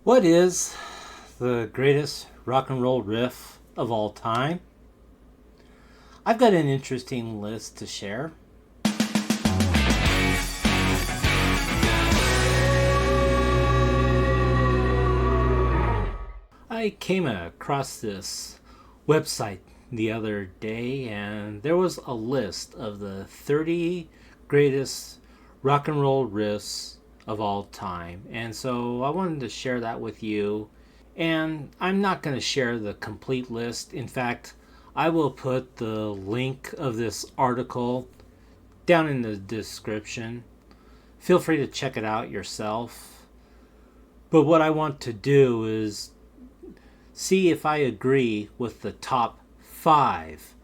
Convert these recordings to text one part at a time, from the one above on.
What is the greatest rock and roll riff of all time? I've got an interesting list to share. I came across this website the other day, and there was a list of the 30 greatest rock and roll riffs of all time. And so I wanted to share that with you. And I'm not going to share the complete list. In fact, I will put the link of this article down in the description. Feel free to check it out yourself. But what I want to do is see if I agree with the top 5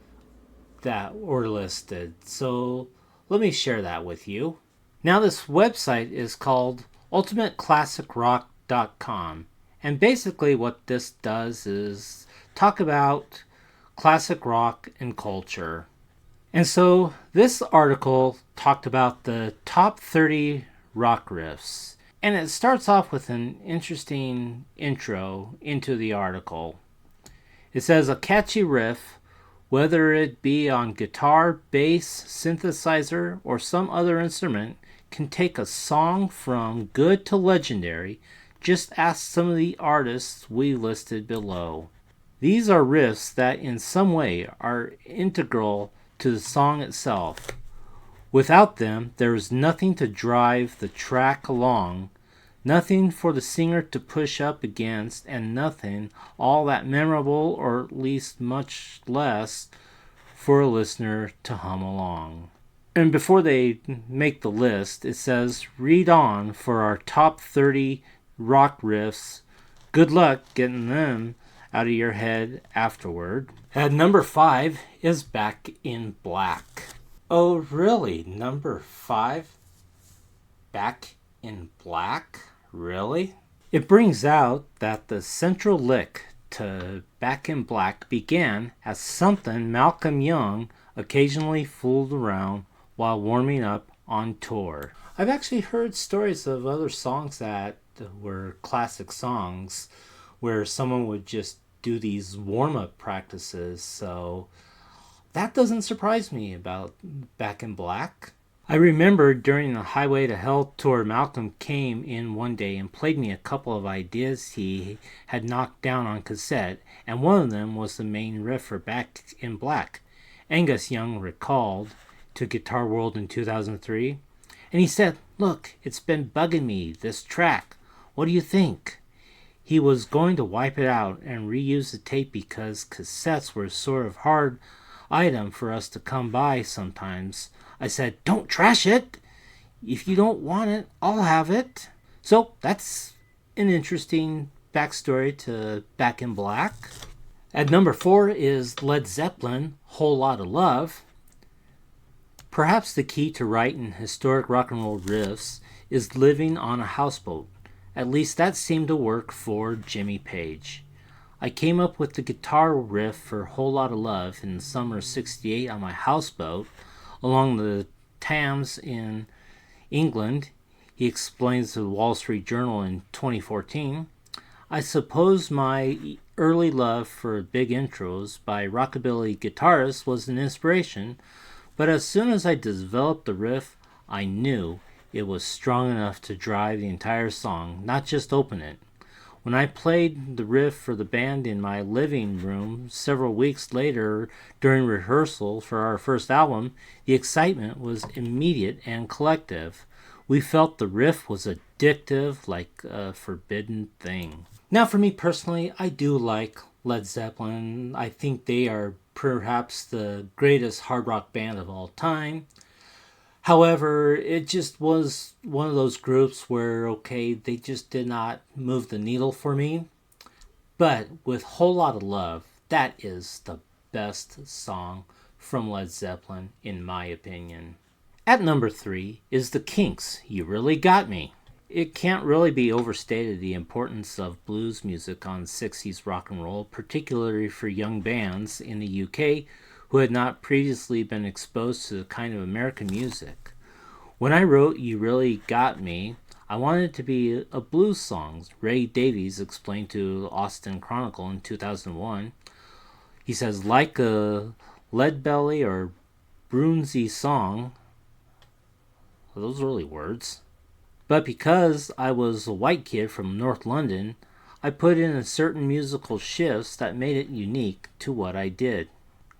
that were listed. So let me share that with you. Now, this website is called ultimateclassicrock.com. And basically what this does is talk about classic rock and culture. And so this article talked about the top 30 rock riffs. And it starts off with an interesting intro into the article. It says a catchy riff, whether it be on guitar, bass, synthesizer, or some other instrument, can take a song from good to legendary. Just ask some of the artists we listed below. These are riffs that in some way are integral to the song itself. Without them, there is nothing to drive the track along, nothing for the singer to push up against, and nothing all that memorable, or at least much less for a listener to hum along. And before they make the list, it says, read on for our top 30 rock riffs. Good luck getting them out of your head afterward. At number 5 is Back in Black. Oh, really? Number 5? Back in Black? Really? It brings out that the central lick to Back in Black began as something Malcolm Young occasionally fooled around while warming up on tour. I've actually heard stories of other songs that were classic songs where someone would just do these warm-up practices, so that doesn't surprise me about Back in Black. I remember during the Highway to Hell tour, Malcolm came in one day and played me a couple of ideas he had knocked down on cassette, and one of them was the main riff for Back in Black. Angus Young recalled to Guitar World in 2003, and he said, "Look, it's been bugging me, this track. What do you think?" He was going to wipe it out and reuse the tape because cassettes were sort of hard item for us to come by sometimes. I said, "Don't trash it. If you don't want it, I'll have it." So that's an interesting backstory to Back in Black. At number 4 is Led Zeppelin, Whole Lotta Love. Perhaps the key to writing historic rock and roll riffs is living on a houseboat. At least that seemed to work for Jimmy Page. I came up with the guitar riff for Whole Lotta Love in the summer of '68 on my houseboat along the Thames in England, he explains to the Wall Street Journal in 2014. I suppose my early love for big intros by rockabilly guitarists was an inspiration, but as soon as I developed the riff, I knew it was strong enough to drive the entire song, not just open it. When I played the riff for the band in my living room several weeks later during rehearsal for our first album, the excitement was immediate and collective. We felt the riff was addictive, like a forbidden thing. Now, for me personally, I do like Led Zeppelin. I think they are perhaps the greatest hard rock band of all time. However, it just was one of those groups where, okay, they just did not move the needle for me. But with Whole Lotta Love, that is the best song from Led Zeppelin, in my opinion. At number 3 is The Kinks, You Really Got Me. It can't really be overstated the importance of blues music on 60s rock and roll, particularly for young bands in the UK who had not previously been exposed to the kind of American music. When I wrote You Really Got Me, I wanted it to be a blues song, Ray Davies explained to Austin Chronicle in 2001. He says, like a Leadbelly or Brunsey song, are those really words? But because I was a white kid from North London, I put in a certain musical shifts that made it unique to what I did.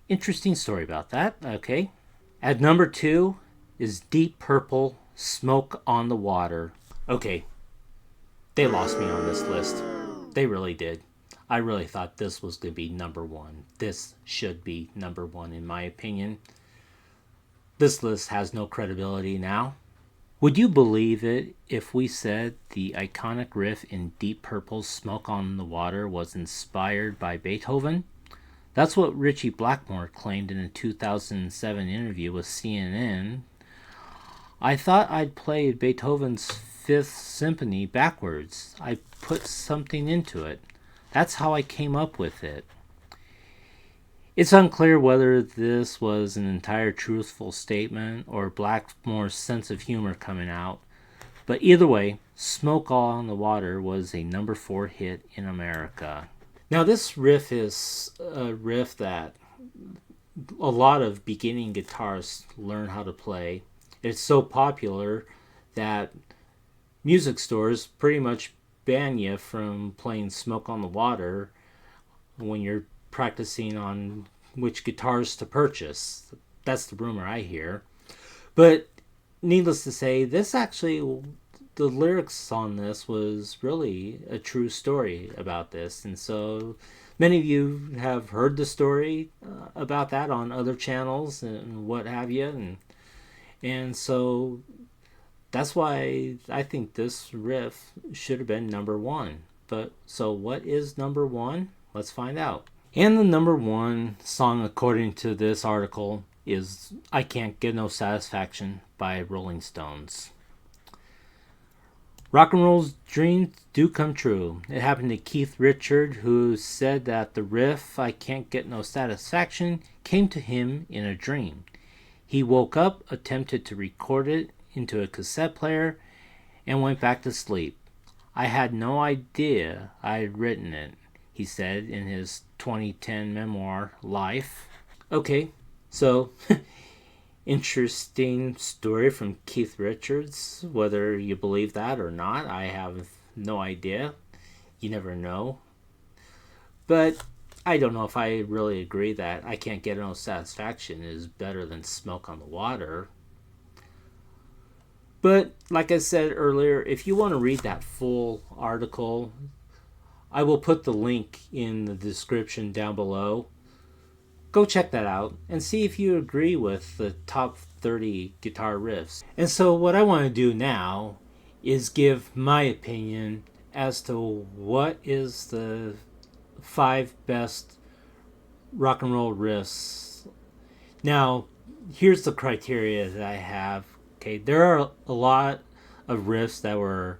Interesting story about that, okay? At number 2 is Deep Purple, Smoke on the Water. Okay, they lost me on this list. They really did. I really thought this was going to be number 1. This should be number 1 in my opinion. This list has no credibility now. Would you believe it if we said the iconic riff in Deep Purple's Smoke on the Water was inspired by Beethoven? That's what Ritchie Blackmore claimed in a 2007 interview with CNN. I thought I'd play Beethoven's Fifth Symphony backwards. I put something into it. That's how I came up with it. It's unclear whether this was an entire truthful statement or Blackmore's sense of humor coming out, but either way, Smoke on the Water was a number 4 hit in America. Now this riff is a riff that a lot of beginning guitarists learn how to play. It's so popular that music stores pretty much ban you from playing Smoke on the Water when you're practicing on which guitars to purchase. That's the rumor I hear. But needless to say, this actually, the lyrics on this was really a true story about this. And so many of you have heard the story about that on other channels and what have you. And so that's why I think this riff should have been number 1. But so what is number 1? Let's find out. And the number 1 song, according to this article, is I Can't Get No Satisfaction by Rolling Stones. Rock and roll's dreams do come true. It happened to Keith Richards, who said that the riff, I Can't Get No Satisfaction, came to him in a dream. He woke up, attempted to record it into a cassette player, and went back to sleep. I had no idea I had written it, he said in his 2010 memoir, Life. Okay, so interesting story from Keith Richards. Whether you believe that or not, I have no idea. You never know. But I don't know if I really agree that I Can't Get No Satisfaction is better than Smoke on the Water. But like I said earlier, if you want to read that full article, I will put the link in the description down below. Go check that out and see if you agree with the top 30 guitar riffs. And so what I want to do now is give my opinion as to what is the 5 best rock and roll riffs. Now, here's the criteria that I have. Okay, there are a lot of riffs that were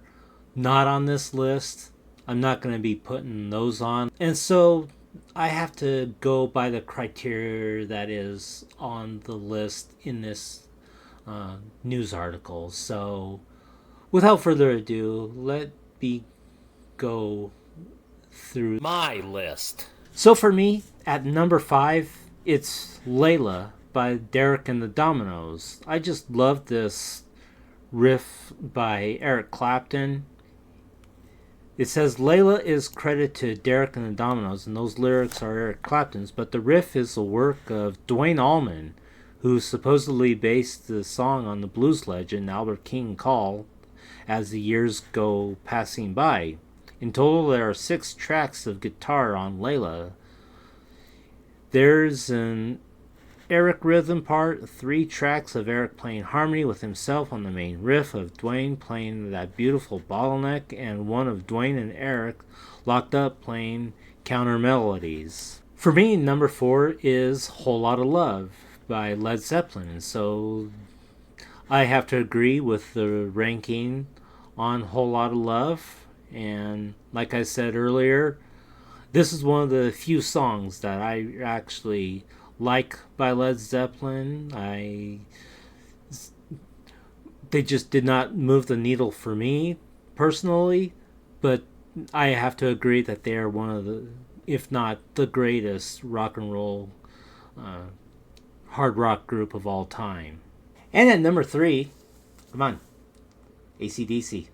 not on this list. I'm not going to be putting those on. And so I have to go by the criteria that is on the list in this news article. So without further ado, let me go through my list. So for me, at number 5, it's Layla by Derek and the Dominoes. I just love this riff by Eric Clapton. It says Layla is credited to Derek and the Dominoes, and those lyrics are Eric Clapton's, but the riff is the work of Duane Allman, who supposedly based the song on the blues legend Albert King Cole as the years go passing by. In total, there are 6 tracks of guitar on Layla. There's an Eric rhythm part, 3 tracks of Eric playing harmony with himself on the main riff, of Duane playing that beautiful bottleneck, and one of Duane and Eric locked up playing counter melodies. For me, number 4 is Whole Lotta Love by Led Zeppelin, and so I have to agree with the ranking on Whole Lotta Love. And like I said earlier, this is one of the few songs that I actually like by Led Zeppelin. They just did not move the needle for me personally, but I have to agree that they are one of the, if not the greatest rock and roll hard rock group of all time. And at number 3, come on, AC/DC,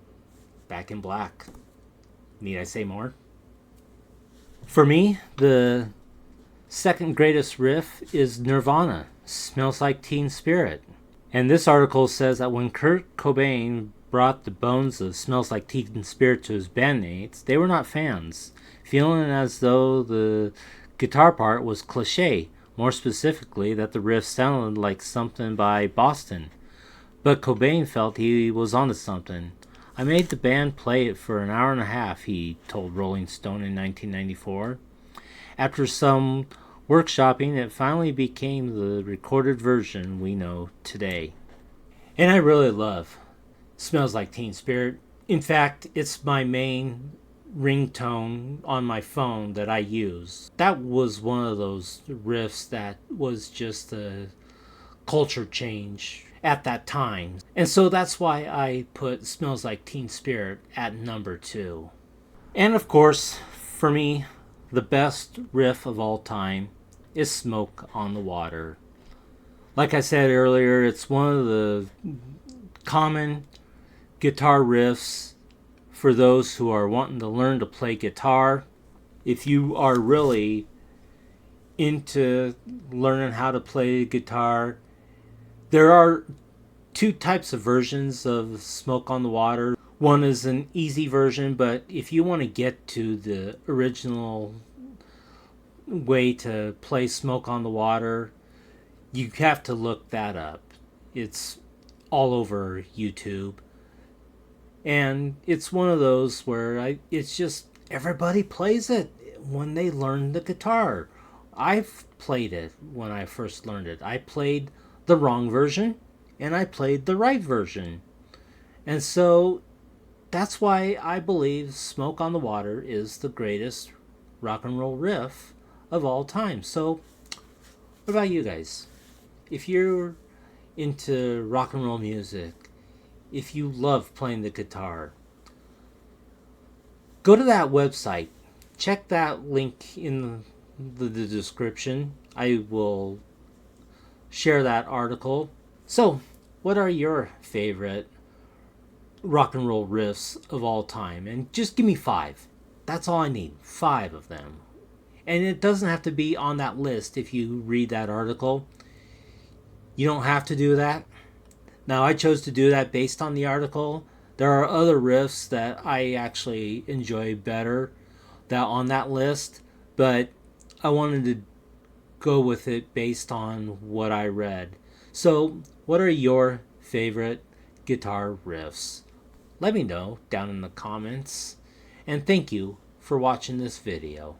Back in Black. Need I say more? For me, the second greatest riff is Nirvana, Smells Like Teen Spirit. And this article says that when Kurt Cobain brought the bones of Smells Like Teen Spirit to his bandmates, they were not fans, feeling as though the guitar part was cliche, more specifically that the riff sounded like something by Boston. But Cobain felt he was onto something. I made the band play it for an hour and a half, he told Rolling Stone in 1994. After some workshopping, it finally became the recorded version we know today. And I really love Smells Like Teen Spirit. In fact, it's my main ringtone on my phone that I use. That was one of those riffs that was just a culture change at that time. And so that's why I put Smells Like Teen Spirit at number 2. And of course, for me, the best riff of all time is Smoke on the Water. Like I said earlier, it's one of the common guitar riffs for those who are wanting to learn to play guitar. If you are really into learning how to play guitar, there are 2 types of versions of Smoke on the Water. One is an easy version, but if you want to get to the original way to play Smoke on the Water, you have to look that up. It's all over YouTube. And it's one of those where it's just everybody plays it when they learn the guitar. I've played it when I first learned it. I played the wrong version and I played the right version. And so that's why I believe Smoke on the Water is the greatest rock and roll riff of all time. So what about you guys? If you're into rock and roll music, if you love playing the guitar, go to that website. Check that link in the description. I will share that article. So, what are your favorite rock and roll riffs of all time? And just give me 5. That's all I need. 5 of them. And it doesn't have to be on that list if you read that article. You don't have to do that. Now, I chose to do that based on the article. There are other riffs that I actually enjoy better that on that list, but I wanted to go with it based on what I read. So, what are your favorite guitar riffs? Let me know down in the comments. And thank you for watching this video.